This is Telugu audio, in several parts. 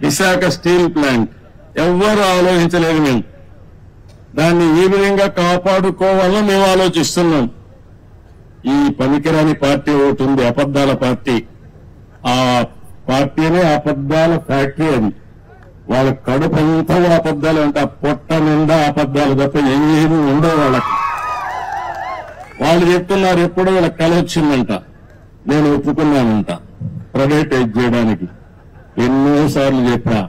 విశాఖ స్టీల్ ప్లాంట్ ఎవ్వరూ ఆలోచించలేదు. మేము దాన్ని ఈ విధంగా కాపాడుకోవాలని మేము ఆలోచిస్తున్నాం. ఈ పనికిరాని పార్టీ ఒకటి ఉంది, అబద్దాల పార్టీ. ఆ పార్టీనే అబద్దాల ఫ్యాక్టరీ. అది వాళ్ళ కడుపు అంతా అబద్దాలు అంటే ఆ పొట్ట నిండా అబద్దాలు తప్ప ఏమీ ఉండవు వాళ్ళకి. వాళ్ళు చెప్తున్నారు ఎప్పుడో వీళ్ళకి కల వచ్చిందంట, నేను ఒప్పుకున్నానంట ప్రైవేటైజ్ చేయడానికి. ఎన్నోసార్లు చెప్పా.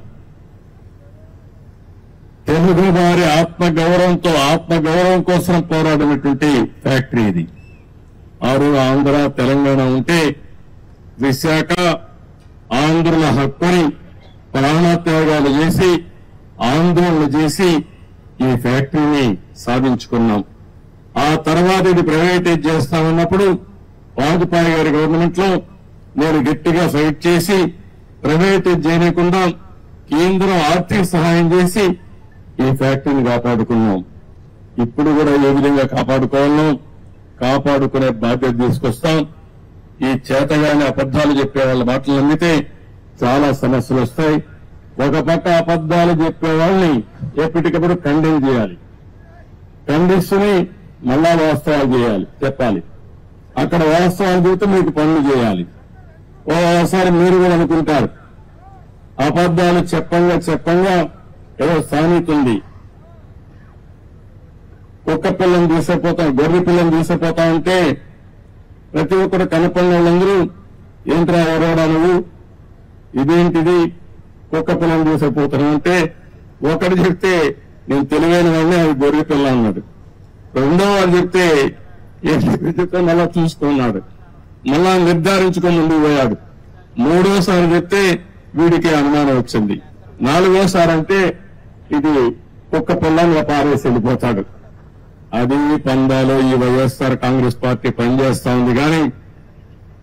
తెలుగు వారి ఆత్మగౌరవం కోసం పోరాడినటువంటి ఫ్యాక్టరీ ఇది. ఆరు ఆంధ్ర తెలంగాణ ఉంటే విశాఖ ఆంధ్రుల హక్కుని ప్రాణత్యాగాలు చేసి ఆందోళన చేసి ఈ ఫ్యాక్టరీని సాధించుకున్నాం. ఆ తర్వాత ఇది ప్రైవేటైజ్ చేస్తామన్నప్పుడు వాజ్పేయి గారి గవర్నమెంట్ లో నేను గట్టిగా ఫైట్ చేసి ప్రైవేటైజ్ చేయకుండా కేంద్రం ఆర్థిక సహాయం చేసి ఈ ఫ్యాక్టరీని కాపాడుకున్నాం. ఇప్పుడు కూడా ఏ విధంగా కాపాడుకునే బాధ్యత తీసుకొస్తాం. ఈ చేతగానే అబద్దాలు చెప్పే వాళ్ళ మాటలు నమ్మితే చాలా సమస్యలు వస్తాయి. ఒక పక్క అబద్దాలు చెప్పే వాళ్ళని ఎప్పటికప్పుడు ఖండన చేయాలి, ఖండిస్తుని మళ్ళా వాస్తవాలు చెప్పాలి. అక్కడ వాస్తవాలు చెబితే మీకు పనులు చేయాలి. ఓసారి మీరు కూడా అనుకుంటారు అబద్దాలు చెప్పంగా ఏదో సామెత ఉంది, కుక్క పిల్లని తీసుకుపోతాం గొర్రె పిల్లని తీసుకుపోతా ఉంటే ప్రతి ఒక్కరు కనపడిన వాళ్ళందరూ ఏంట్రా ఎవరోడా నువ్వు, ఇదేంటిది కుక్క పిల్లని తీసుకుపోతాను అంటే ఒకటి చెప్తే నేను తెలివైన వాడిని అది గొర్రె పిల్ల అన్నాడు. రెండో వాడు చెప్తే చెప్తే మళ్ళా చూసుకున్నాడు, మళ్ళా నిర్ధారించుకొని ముందుకు పోయాడు. మూడోసారి చెప్తే వీడికి అనుమానం వచ్చింది. నాలుగోసారి అంటే ఇది కుక్క పిల్లని పారేసి వెళ్ళిపోతాడు. అది పందాలో ఈ వైఎస్ఆర్ కాంగ్రెస్ పార్టీ పనిచేస్తా ఉంది. కానీ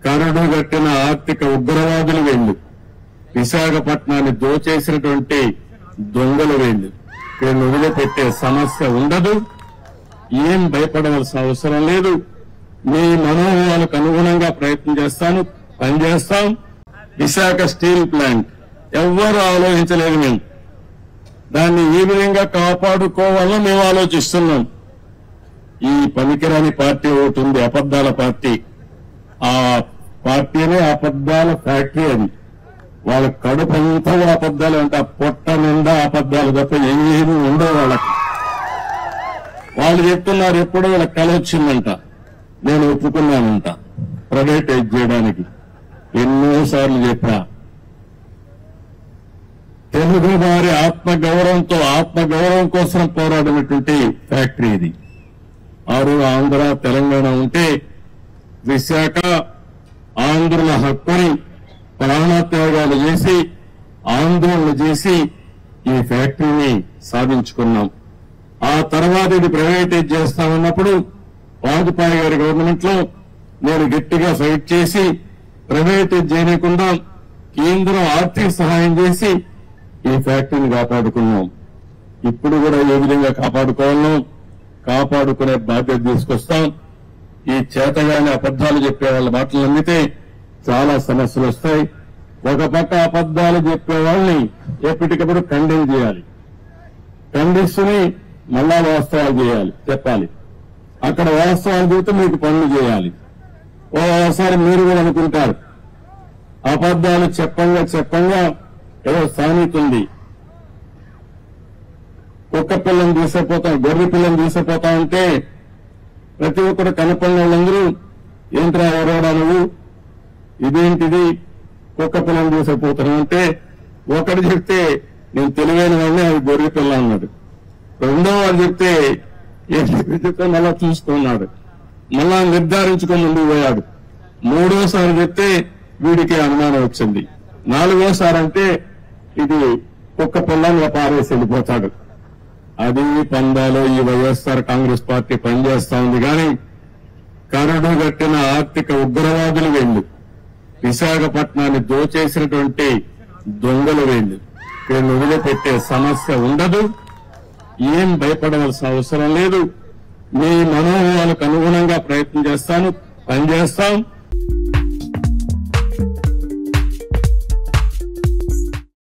కరడు గట్టిన ఆర్థిక ఉగ్రవాదులు వీళ్ళు, విశాఖపట్నాన్ని దోచేసినటువంటి దొంగలు వీళ్ళు. వీళ్ళు వదిలిపెట్టే సమస్య ఉండదు. ఏం భయపడవలసిన అవసరం లేదు. మీ మనోభావాలకు అనుగుణంగా పనిచేస్తాం. విశాఖ స్టీల్ ప్లాంట్ ఎవ్వరూ ఆలోచించలేదు. మేము దాన్ని ఈ విధంగా కాపాడుకోవాలని మేము ఆలోచిస్తున్నాం. ఈ పనికిరాని పార్టీ ఒకటి ఉంది, అబద్దాల పార్టీ. ఆ పార్టీనే అబద్దాల ఫ్యాక్టరీ. అది వాళ్ళ కడుపు అంతా అబద్దాలు అంటే ఆ పొట్ట నిండా అబద్దాలు తప్ప ఏమీ ఉండవు వాళ్ళకి. వాళ్ళు చెప్తున్నారు ఎప్పుడో వీళ్ళకి కల వచ్చిందంట, నేను ఒప్పుకున్నానంట ప్రైవేటైజ్ చేయడానికి. ఎన్నోసార్లు చెప్పా. తెలుగు వారి ఆత్మగౌరవం కోసం పోరాడినటువంటి ఫ్యాక్టరీ ఇది. ఆరు ఆంధ్ర తెలంగాణ ఉంటే విశాఖ ఆంధ్రుల హక్కుని ప్రాణత్యాగాలు చేసి ఆందోళన చేసి ఈ ఫ్యాక్టరీని సాధించుకున్నాం. ఆ తర్వాత ఇది ప్రైవేటైజ్ చేస్తామన్నప్పుడు వాజ్పేయి గారి గవర్నమెంట్ లో నేను గట్టిగా ఫైట్ చేసి ప్రైవేటైజ్ చేయకుండా కేంద్రం ఆర్థిక సహాయం చేసి ఈ ఫ్యాక్టరీని కాపాడుకున్నాం. ఇప్పుడు కూడా ఏ విధంగా కాపాడుకునే బాధ్యత తీసుకొస్తాం. ఈ చేతగానే అబద్దాలు చెప్పే వాళ్ళ మాటలు నమ్మితే చాలా సమస్యలు వస్తాయి. ఒక పక్క అబద్దాలు చెప్పే వాళ్ళని ఎప్పటికప్పుడు ఖండన చేయాలి, ఖండిస్తుని మళ్ళా వాస్తవాలు చెప్పాలి. అక్కడ వాస్తవాలు చెబితే మీకు పనులు చేయాలి. ఓసారి మీరు కూడా అనుకుంటారు అబద్దాలు చెప్పంగా ఏదో సామెత ఉంది, కుక్క పిల్లని తీసుకుపోతాం గొర్రె పిల్లని తీసుకుపోతా ఉంటే ప్రతి ఒక్కరు కనపడిన వాళ్ళందరూ ఏంట్రా ఎవరోడా నువ్వు, ఇదేంటిది కుక్క పిల్లని తీసుకుపోతాను అంటే ఒకటి చెప్తే నేను తెలివైన వాడిని అది గొర్రె పిల్ల అన్నాడు. రెండో వాడు చెప్తే మళ్ళా చూసుకున్నాడు, మళ్ళా నిర్ధారించుకొని ముందుకు పోయాడు. మూడోసారి చెప్తే వీడికి అనుమానం వచ్చింది. నాలుగోసారి అంటే ఇది కుక్క పిల్లని పారేసి వెళ్ళిపోతాడు. అది పందాలో ఈ వైఎస్ఆర్ కాంగ్రెస్ పార్టీ పనిచేస్తా ఉంది. కానీ కరడు గట్టిన ఆర్థిక ఉగ్రవాదులు వీళ్ళు, విశాఖపట్నాన్ని దోచేసినటువంటి దొంగలు వీళ్ళు. వీళ్ళు వదిలిపెట్టే సమస్య ఉండదు. ఏం భయపడవలసిన అవసరం లేదు. మీ మనోభావాలకు అనుగుణంగా పనిచేస్తాం.